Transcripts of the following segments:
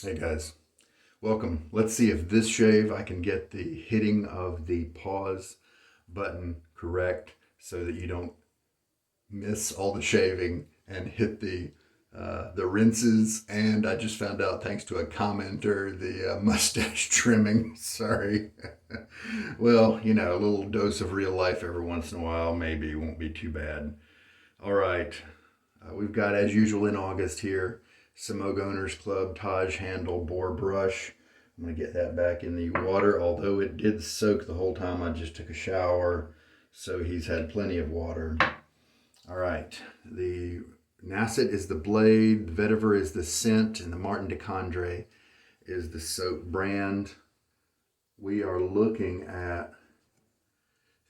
Hey guys, welcome. Let's see if this shave I can get the hitting of the pause button correct so that you don't miss all the shaving and hit the rinses. And I just found out, thanks to a commenter, the mustache trimming. Sorry. Well, a little dose of real life every once in a while maybe won't be too bad. All right. We've got, as usual in August here, Semogue Owners Club Taj handle boar brush. I'm going to get that back in the water, although it did soak the whole time I just took a shower, so he's had plenty of water. All right, the Nacet is the blade, the Vetyver is the scent, and the Martin de Candre is the soap brand. We are looking at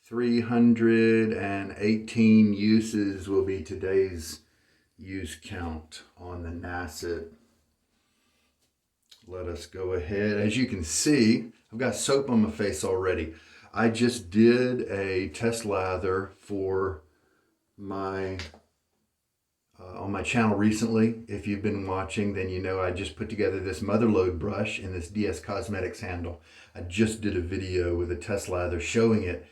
318 uses will be today's use count on the Nacet. Let us go ahead. As you can see, I've got soap on my face already. I just did a test lather for my on my channel recently. If you've been watching, then you know I just put together this Motherlode brush and this DS Cosmetics handle. I just did a video with a test lather showing it.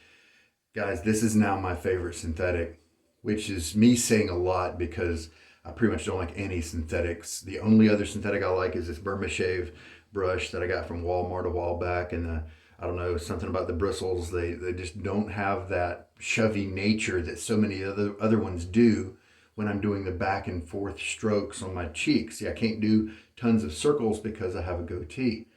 Guys, this is now my favorite synthetic, which is me saying a lot because I pretty much don't like any synthetics. The only other synthetic I like is this Burma Shave brush that I got from Walmart a while back. And I don't know, something about the bristles. They just don't have that shovey nature that so many other ones do when I'm doing the back and forth strokes on my cheeks. See, I can't do tons of circles because I have a goatee.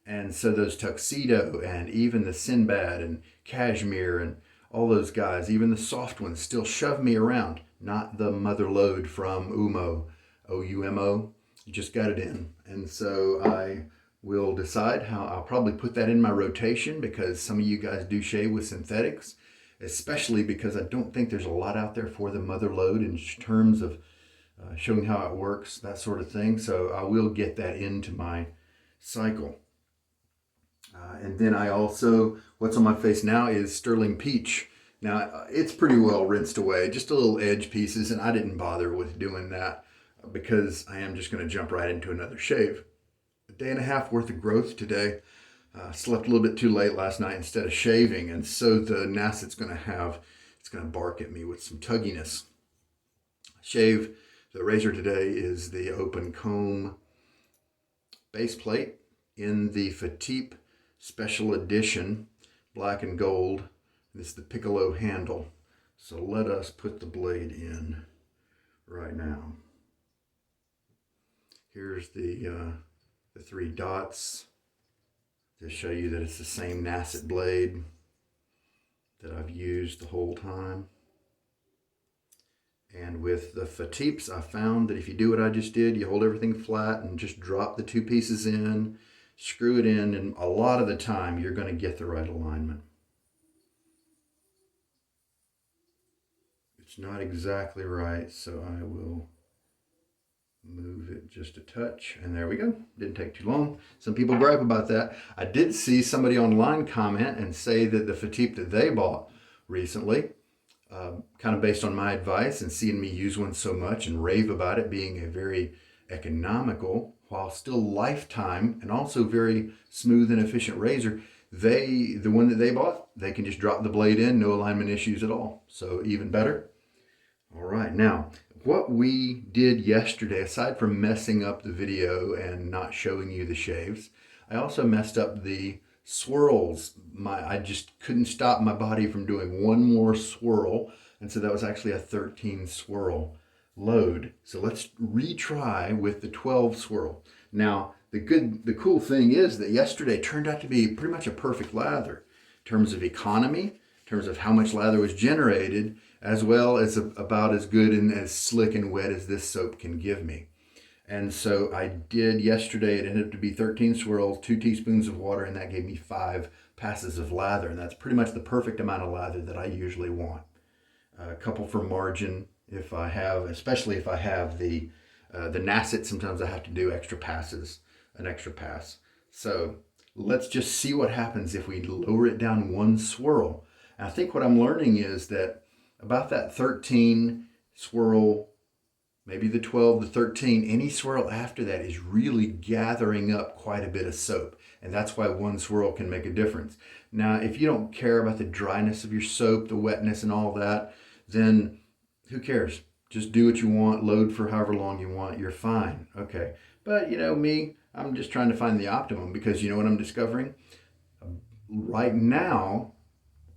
And so those Tuxedo and even the Sinbad and Cashmere and all those guys, even the soft ones, still shove me around. Not the Motherlode from Umo, O-U-M-O. You just got it in. And so I will decide how I'll probably put that in my rotation, because some of you guys do shave with synthetics, especially because I don't think there's a lot out there for the Motherlode in terms of showing how it works, that sort of thing. So I will get that into my cycle. And then I also, what's on my face now is Sterling Peach. Now, it's pretty well rinsed away, just a little edge pieces, and I didn't bother with doing that because I am just going to jump right into another shave. A day and a half worth of growth today. Slept a little bit too late last night instead of shaving, and so the Nacet's going to bark at me with some tugginess. Shave, the razor today is the open comb base plate in the Fatip Special Edition, black and gold. This is the Piccolo handle. So let us put the blade in right now. Here's the three dots to show you that it's the same Nacet blade that I've used the whole time. And with the Fatips, I found that if you do what I just did, you hold everything flat and just drop the two pieces in, screw it in, and a lot of the time you're going to get the right alignment. It's not exactly right, so I will move it just a touch, and there we go. Didn't take too long. Some people gripe about that. I did see somebody online comment and say that the Fatip that they bought recently, kind of based on my advice and seeing me use one so much and rave about it being a very economical, while still lifetime and also very smooth and efficient razor, the one that they bought, they can just drop the blade in, no alignment issues at all. So even better. All right, now what we did yesterday, aside from messing up the video and not showing you the shaves, I also messed up the swirls. I just couldn't stop my body from doing one more swirl, and so that was actually a 13 swirl load. So let's retry with the 12 swirl. Now, the cool thing is that yesterday turned out to be pretty much a perfect lather in terms of economy, in terms of how much lather was generated, as well as about as good and as slick and wet as this soap can give me. And so I did yesterday, it ended up to be 13 swirls, 2 teaspoons of water, and that gave me 5 passes of lather. And that's pretty much the perfect amount of lather that I usually want. A couple for margin if I have, especially if I have the Nacet, sometimes I have to do extra passes, an extra pass. So let's just see what happens if we lower it down 1 swirl. And I think what I'm learning is that about that 13 swirl maybe the 12, the 13, any swirl after that is really gathering up quite a bit of soap. And that's why one swirl can make a difference. Now, if you don't care about the dryness of your soap, the wetness and all that, then who cares? Just do what you want, load for however long you want, you're fine. Okay. But you know me, I'm just trying to find the optimum, because you know what I'm discovering? Right now,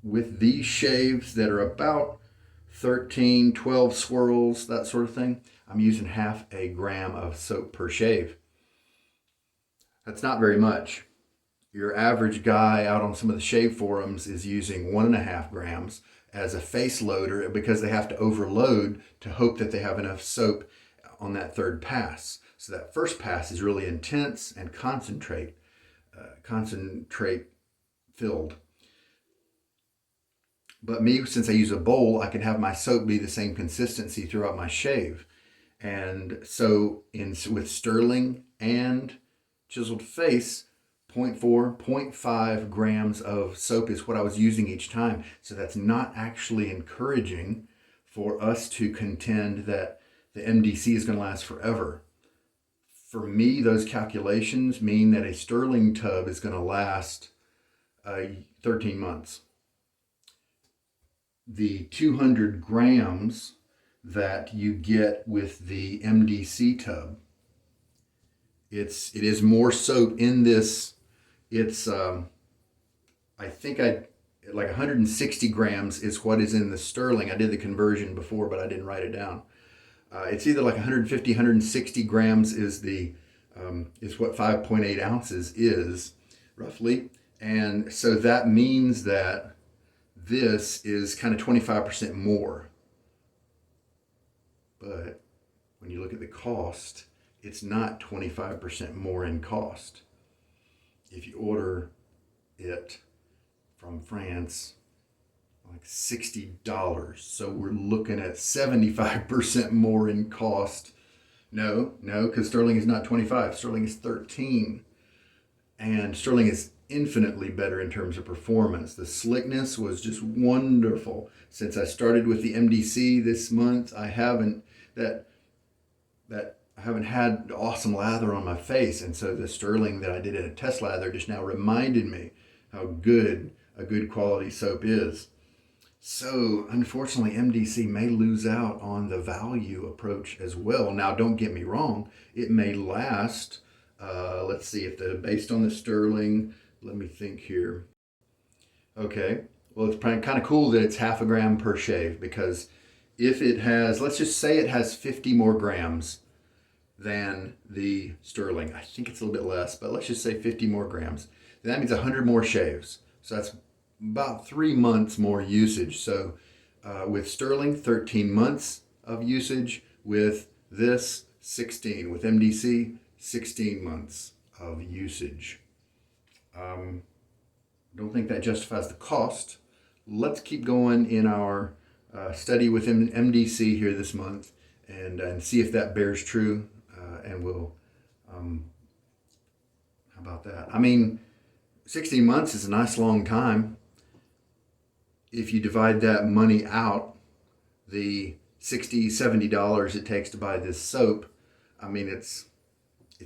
with these shaves that are about 13, 12 swirls, that sort of thing, I'm using half a gram of soap per shave. That's not very much. Your average guy out on some of the shave forums is using 1.5 grams as a face loader, because they have to overload to hope that they have enough soap on that third pass. So that first pass is really intense and concentrate filled. But me, since I use a bowl, I can have my soap be the same consistency throughout my shave. And so with sterling and chiseled face, 0.4, 0.5 grams of soap is what I was using each time. So that's not actually encouraging for us to contend that the MdC is going to last forever. For me, those calculations mean that a sterling tub is going to last 13 months. The 200 grams that you get with the MdC tub, it is more soap in this. It's I think like 160 grams is what is in the sterling. I did the conversion before, but I didn't write it down. It's either like 150, 160 grams is what 5.8 ounces is roughly. And so that means that this is kind of 25% more. But when you look at the cost, it's not 25% more in cost. If you order it from France, like $60. So we're looking at 75% more in cost. No, because sterling is not 25. Sterling is 13. And sterling is infinitely better in terms of performance. The slickness was just wonderful. Since I started with the MdC this month, I haven't had awesome lather on my face, and so the sterling that I did in a test lather just now reminded me how good a good quality soap is. So unfortunately, MdC may lose out on the value approach as well. Now, don't get me wrong, it may last. Let's see, based on the sterling, let me think here. Okay, well, it's kind of cool that it's half a gram per shave, because if it has, let's just say it has 50 more grams than the sterling. I think it's a little bit less, but let's just say 50 more grams. Then that means 100 more shaves. So that's about 3 months more usage. So with sterling, 13 months of usage. With this, 16. With MdC, 16 months of usage. Don't think that justifies the cost. Let's keep going in our study with MdC here this month and see if that bears true. And we'll, how about that? I mean, 16 months is a nice long time. If you divide that money out, the $60, $70 it takes to buy this soap, I mean, it's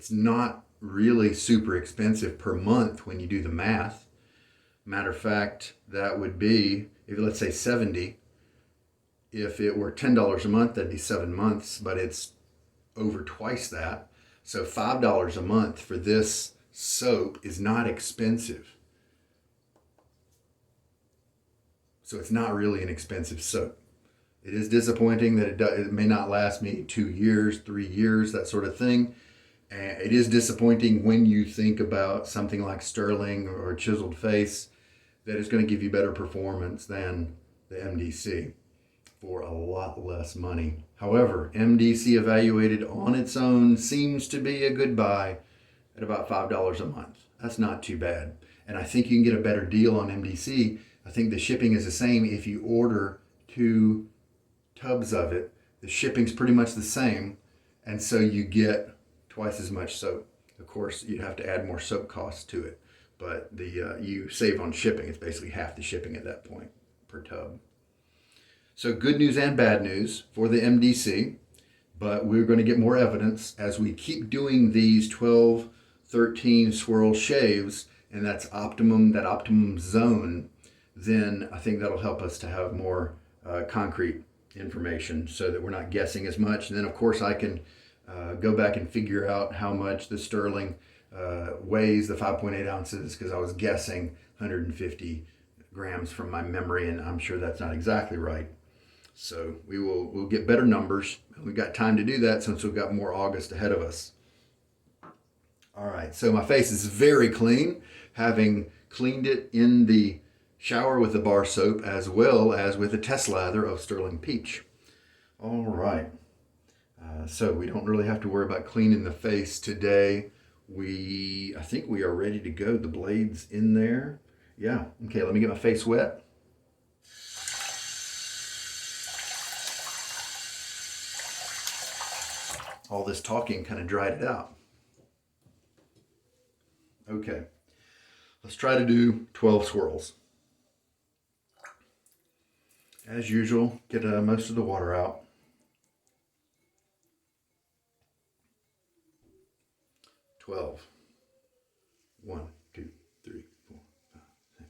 not really super expensive per month when you do the math. Matter of fact, that would be, if let's say 70, if it were $10 a month, that'd be 7 months, but it's over twice that. So $5 a month for this soap is not expensive. So it's not really an expensive soap. It is disappointing that it may not last me 2 years, 3 years, that sort of thing. And it is disappointing when you think about something like sterling or chiseled face that is going to give you better performance than the MdC for a lot less money. However, MdC evaluated on its own seems to be a good buy at about $5 a month. That's not too bad. And I think you can get a better deal on MdC. I think the shipping is the same if you order 2 tubs of it. The shipping's pretty much the same. And so you get twice as much soap. Of course, you'd have to add more soap costs to it. But you save on shipping. It's basically half the shipping at that point per tub. So good news and bad news for the MdC. but we're going to get more evidence as we keep doing these 12, 13 swirl shaves, and that's optimum, that optimum zone. Then I think that'll help us to have more concrete information so that we're not guessing as much. And then of course I can go back and figure out how much the sterling weighs, the 5.8 ounces, because I was guessing 150 grams from my memory, and I'm sure that's not exactly right. So we'll get better numbers. We've got time to do that since we've got more August ahead of us. All right, so my face is very clean, having cleaned it in the shower with the bar soap as well as with a test lather of sterling peach. All right, so we don't really have to worry about cleaning the face today. I think we are ready to go. The blade's in there. Yeah, okay, let me get my face wet. All this talking kind of dried it out. Okay, let's try to do 12 swirls. As usual, get most of the water out. Twelve. 1, 2, 3, 4, 5, 6, 7,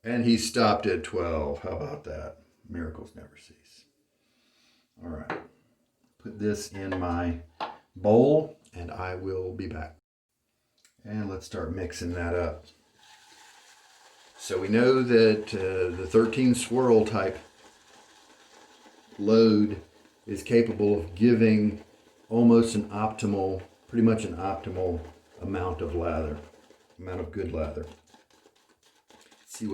8. And he stopped at 12. How about that? Miracles never cease. All right. Put this in my bowl and I will be back. And let's start mixing that up. So we know that the 13 swirl type load is capable of giving almost an optimal, pretty much an optimal amount of lather, amount of good lather. See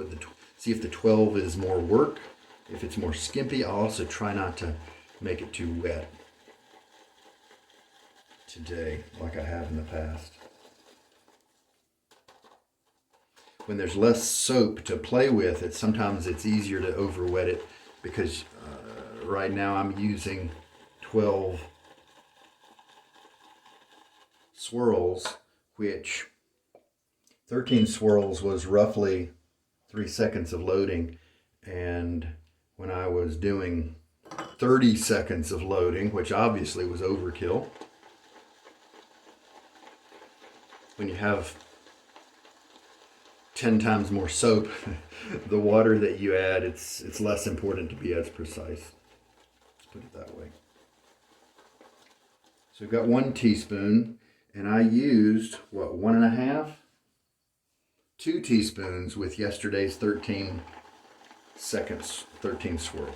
if the 12 is more work. If it's more skimpy, I'll also try not to make it too wet today like I have in the past. When there's less soap to play with, sometimes it's easier to over wet it, because right now I'm using 12 swirls, which 13 swirls was roughly 3 seconds of loading, and when I was doing 30 seconds of loading, which obviously was overkill, when you have 10 times more soap, the water that you add, it's less important to be as precise. Let's put it that way. So I've got 1 teaspoon, and I used, what, 1.5? 2 teaspoons with yesterday's 13 swirl.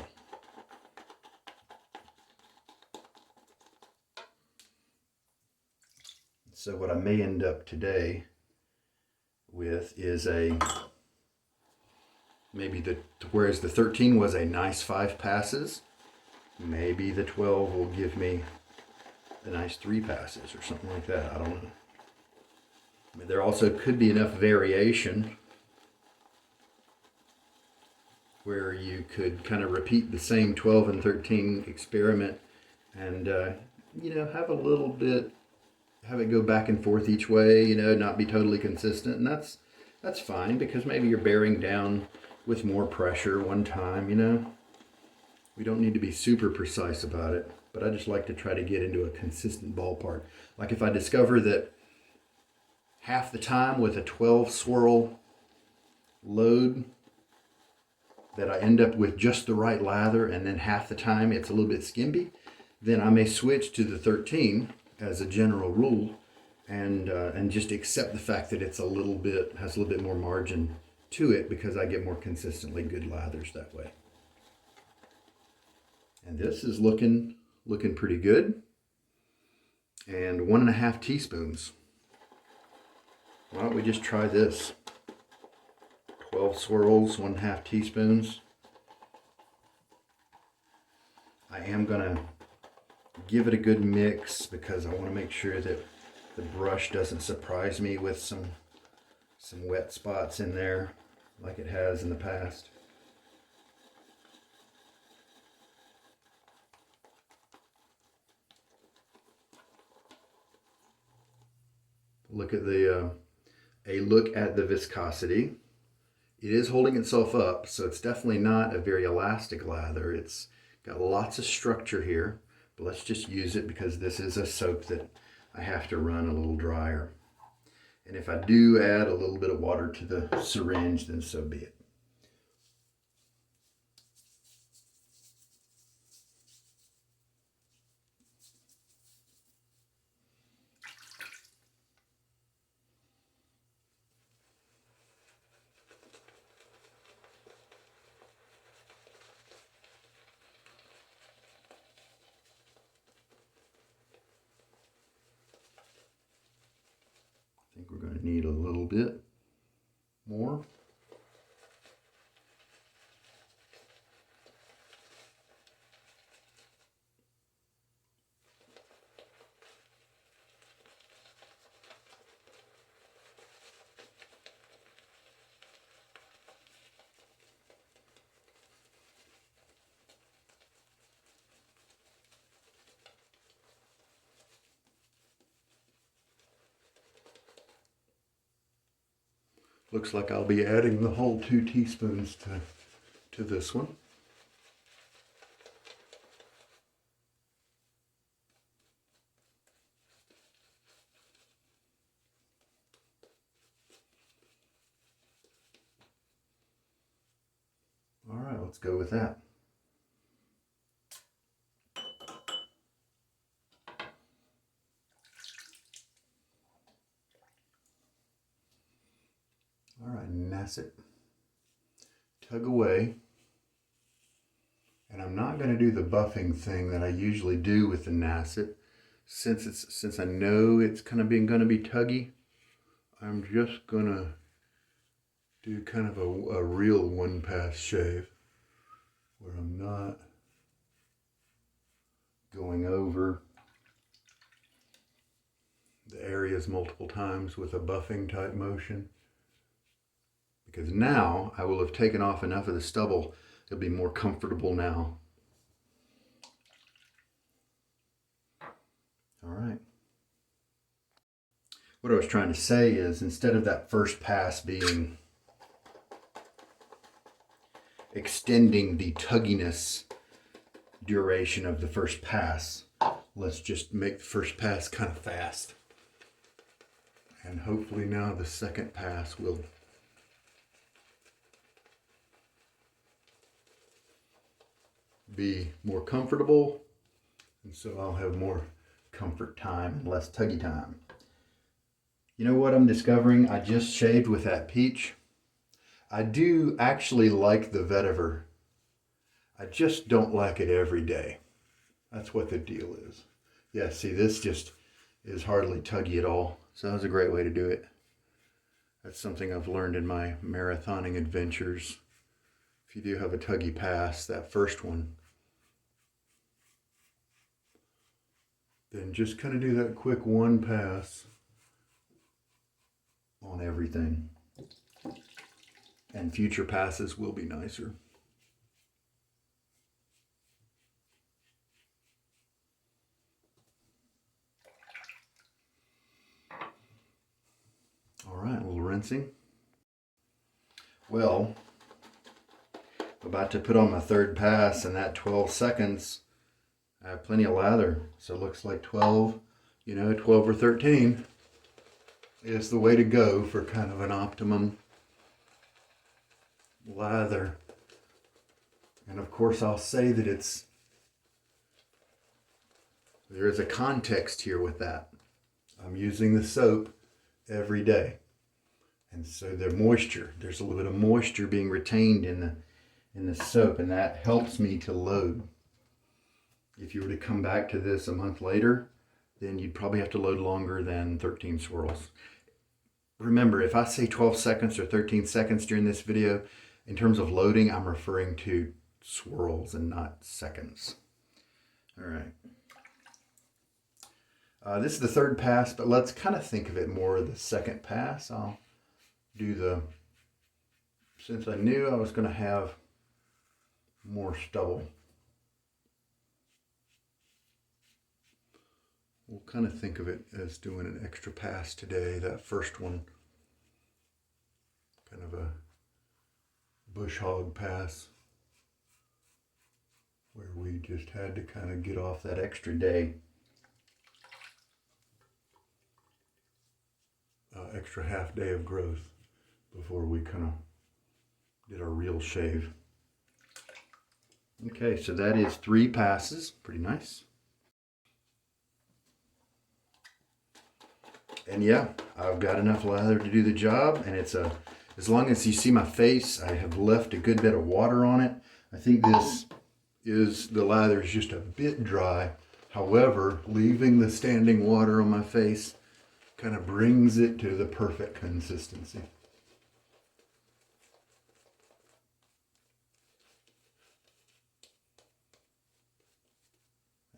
So what I may end up today with is whereas the 13 was a nice 5 passes, maybe the 12 will give me a nice 3 passes or something like that. I don't know. I mean, there also could be enough variation where you could kind of repeat the same 12 and 13 experiment and have a little bit, have it go back and forth each way, not be totally consistent. And that's fine, because maybe you're bearing down with more pressure one time, We don't need to be super precise about it, but I just like to try to get into a consistent ballpark. Like if I discover that half the time with a 12 swirl load that I end up with just the right lather, and then half the time it's a little bit skimpy, then I may switch to the 13 as a general rule, and just accept the fact that it's has a little bit more margin to it, because I get more consistently good lathers that way. And this is looking pretty good. And 1.5 teaspoons. Why don't we just try this? 12 swirls, 1.5 teaspoons. I am gonna give it a good mix, because I want to make sure that the brush doesn't surprise me with some wet spots in there like it has in the past. Look at a look at the viscosity. It is holding itself up, so it's definitely not a very elastic lather. It's Got lots of structure here, but let's just use it because this is a soap that I have to run a little drier. And if I do add a little bit of water to the syringe, then so be it. I think we're going to need a little bit more. Looks like I'll be adding the whole 2 teaspoons to this one. All right, let's go with that. All right, Nacet. Tug away. And I'm not going to do the buffing thing that I usually do with the Nacet. Since I know it's kind of going to be tuggy, I'm just going to do kind of a real one-pass shave where I'm not going over the areas multiple times with a buffing type motion. Because now I will have taken off enough of the stubble, it'll be more comfortable now. All right. What I was trying to say is, instead of that first pass being extending the tugginess duration of the first pass, let's just make the first pass kind of fast. And hopefully now the second pass will be more comfortable, and so I'll have more comfort time and less tuggy time. You know what I'm discovering? I just shaved with that peach. I do actually like the Vetyver. I just don't like it every day. That's what the deal is. Yeah, see, this just is hardly tuggy at all. So that was a great way to do it. That's something I've learned in my marathoning adventures. If you do have a tuggy pass, that first one, then just kind of do that quick one pass on everything. And future passes will be nicer. All right, a little rinsing. Well, I'm about to put on my third pass, and that 12 seconds, I have plenty of lather. So it looks like 12, 12 or 13 is the way to go for kind of an optimum lather. And of course I'll say that there is a context here with that. I'm using the soap every day. And so there's a little bit of moisture being retained in the soap, and that helps me to load. If you were to come back to this a month later, then you'd probably have to load longer than 13 swirls. Remember, if I say 12 seconds or 13 seconds during this video, in terms of loading, I'm referring to swirls and not seconds. All right. This is the third pass, but let's kind of think of it more the second pass. I'll do since I knew I was going to have more stubble, we'll kind of think of it as doing an extra pass today. That first one, kind of a bush hog pass where we just had to kind of get off that extra day, extra half day of growth before we kind of did our real shave. Okay, so that is 3 passes, pretty nice. And yeah, I've got enough lather to do the job, and it's as long as you see my face, I have left a good bit of water on it. I think the lather is just a bit dry. However, leaving the standing water on my face kind of brings it to the perfect consistency.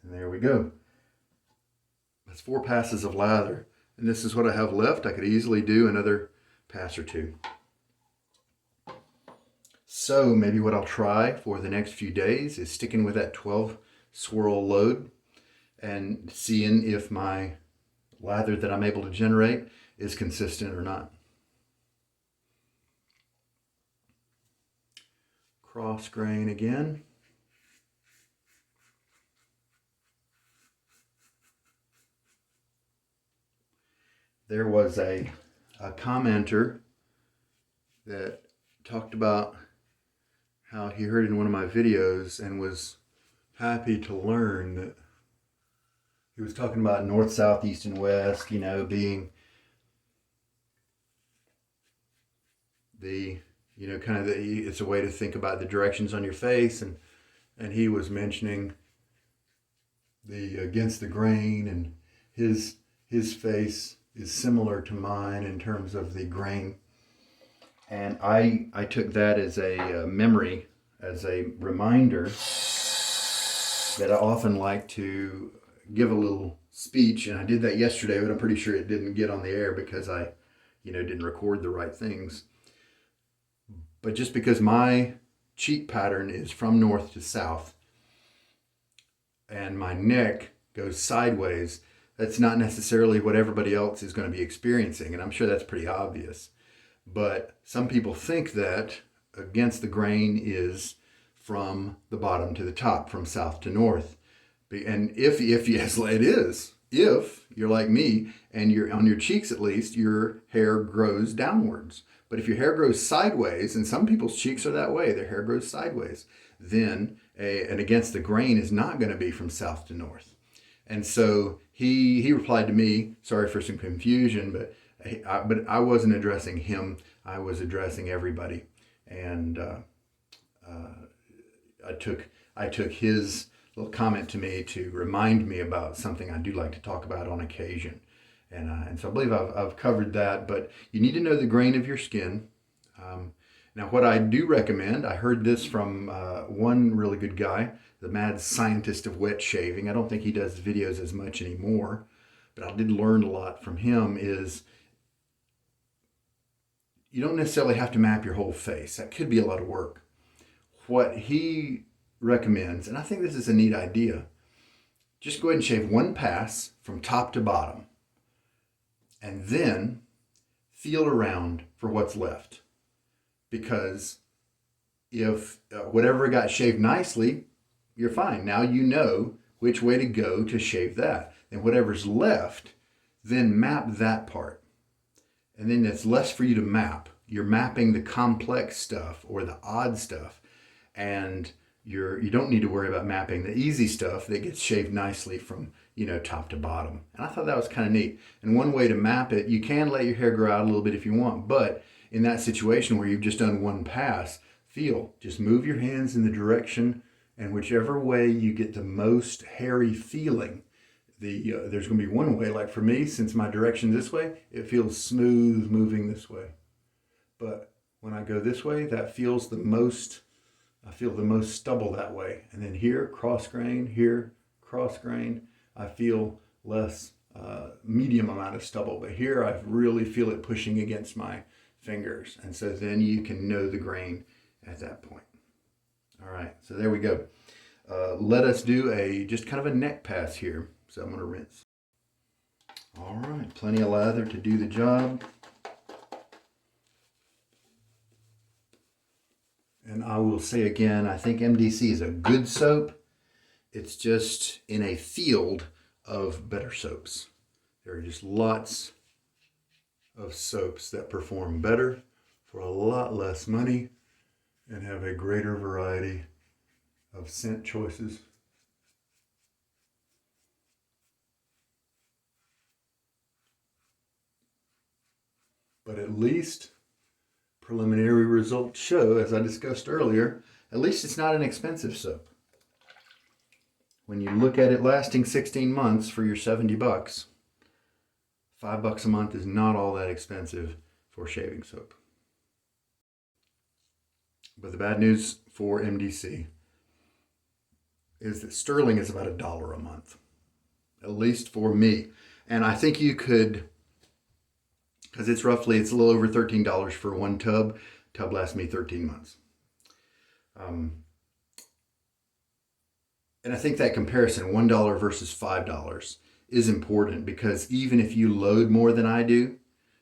And there we go. That's 4 passes of lather. And this is what I have left. I could easily do another pass or 2. So maybe what I'll try for the next few days is sticking with that 12 swirl load and seeing if my lather that I'm able to generate is consistent or not. Cross grain again. There was a commenter that talked about how he heard in one of my videos and was happy to learn that he was talking about north, south, east, and west, you know, being the, you know, kind of it's a way to think about the directions on your face, and he was mentioning the against the grain, and his face is similar to mine in terms of the grain. And I took that as a memory, as a reminder that I often like to give a little speech. And I did that yesterday, but I'm pretty sure it didn't get on the air because I, didn't record the right things. But just because my cheek pattern is from north to south and my neck goes sideways, that's not necessarily what everybody else is going to be experiencing. And I'm sure that's pretty obvious. But some people think that against the grain is from the bottom to the top, from south to north. And if yes, it is. If you're like me and you're on your cheeks, at least, your hair grows downwards. But if your hair grows sideways, and some people's cheeks are that way, their hair grows sideways, then and against the grain is not going to be from south to north. And so he replied to me, sorry for some confusion, but I wasn't addressing him. I was addressing everybody. And I took his little comment to me to remind me about something I do like to talk about on occasion. And so I believe I've covered that, but you need to know the grain of your skin. Now, what I do recommend, I heard this from one really good guy, the mad scientist of wet shaving. I don't think he does videos as much anymore, but I did learn a lot from him, is you don't necessarily have to map your whole face. That could be a lot of work. What he recommends, and I think this is a neat idea, just go ahead and shave 1 pass from top to bottom, and then feel around for what's left. Because if whatever got shaved nicely, you're fine. Now you know which way to go to shave that. And whatever's left, then map that part. And then it's less for you to map. You're mapping the complex stuff or the odd stuff. And you don't need to worry about mapping the easy stuff that gets shaved nicely from, top to bottom. And I thought that was kind of neat. And one way to map it, you can let your hair grow out a little bit if you want, but in that situation where you've just done 1 pass, just move your hands in the direction, and whichever way you get the most hairy feeling, there's going to be one way. Like for me, since my direction's this way, it feels smooth moving this way. But when I go this way, that feels the most, I feel the most stubble that way. And then here, cross grain, I feel less medium amount of stubble. But here I really feel it pushing against my fingers. And so then you can know the grain at that point. All right, so there we go. Let us do just kind of a neck pass here. So I'm going to rinse. All right, plenty of lather to do the job. And I will say again, I think MdC is a good soap. it's just in a field of better soaps. There are just lots of soaps that perform better for a lot less money and have a greater variety of scent choices. But at least preliminary results show, as I discussed earlier, at least it's not an expensive soap. When you look at it lasting 16 months for your 70 bucks, $5 a month is not all that expensive for shaving soap. But the bad news for MdC is that sterling is about $1 a month, at least for me. And I think you could, because it's a little over $13 for one tub. Tub lasts me 13 months. And I think that comparison, $1 versus $5, is important, because even if you load more than I do,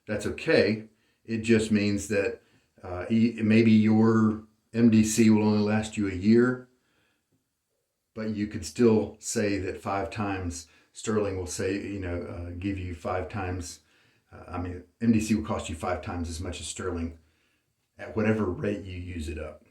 that's okay. It just means that maybe your MdC will only last you a year, but you could still say that 5 times sterling will give you 5 times. MdC will cost you 5 times as much as sterling at whatever rate you use it up.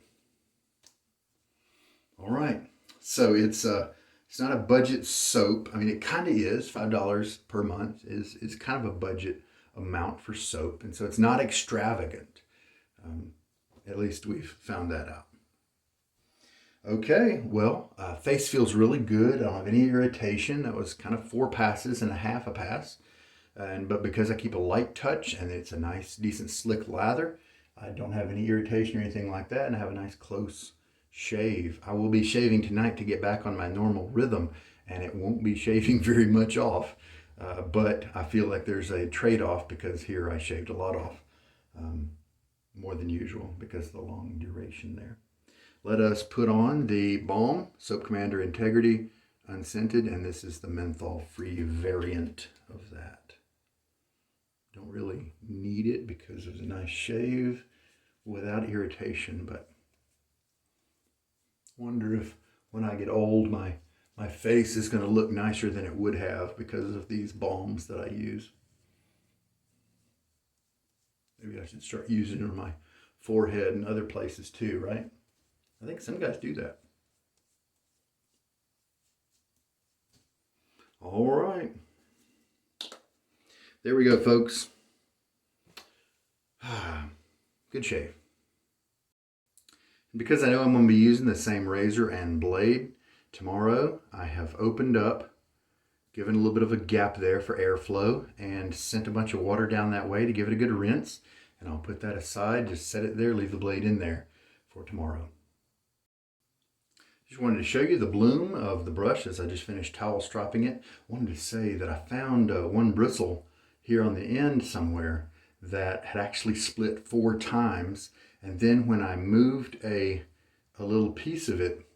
All right. So it's not a budget soap. I mean, it kind of is. $5 per month is kind of a budget amount for soap. And so it's not extravagant. At least we've found that out. Okay, well, face feels really good. I don't have any irritation. That was kind of 4 passes and a half a pass. But because I keep a light touch and it's a nice, decent, slick lather, I don't have any irritation or anything like that, and I have a nice close shave. I will be shaving tonight to get back on my normal rhythm, and it won't be shaving very much off, but I feel like there's a trade-off, because here I shaved a lot off, more than usual because of the long duration there. Let us put on the balm, Soap Commander Integrity Unscented, and this is the menthol-free variant of that. Don't really need it because it's a nice shave without irritation, but wonder if when I get old my face is going to look nicer than it would have because of these balms that I use. Maybe I should start using it on my forehead and other places too, right? I think some guys do that. All right. There we go, folks. Good shave. Because I know I'm going to be using the same razor and blade tomorrow, I have opened up, given a little bit of a gap there for airflow, and sent a bunch of water down that way to give it a good rinse. And I'll put that aside, just set it there, leave the blade in there for tomorrow. Just wanted to show you the bloom of the brush as I just finished towel stropping it. Wanted to say that I found one bristle here on the end somewhere that had actually split 4 times. And then when I moved a little piece of it,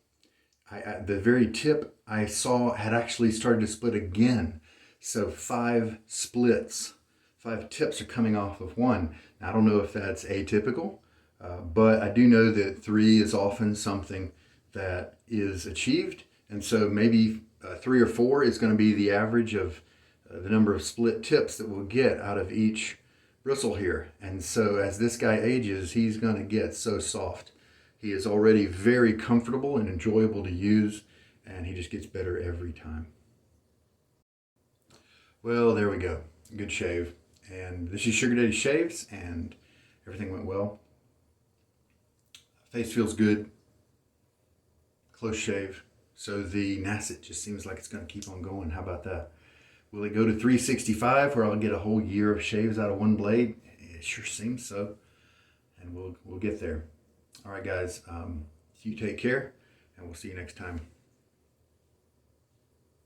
the very tip I saw had actually started to split again. So 5 splits, 5 tips are coming off of one. Now, I don't know if that's atypical, but I do know that 3 is often something that is achieved. And so maybe 3 or 4 is going to be the average of the number of split tips that we'll get out of each bristle here. And so as this guy ages, he's going to get so soft. He is already very comfortable and enjoyable to use, and he just gets better every time. Well, there we go. Good shave. And this is Sugar Daddy Shaves, and everything went well. Face feels good. Close shave. So the Nacet just seems like it's going to keep on going. How about that? Will it go to 365 where I'll get a whole year of shaves out of one blade? It sure seems so. And we'll get there. All right, guys. You take care, and we'll see you next time.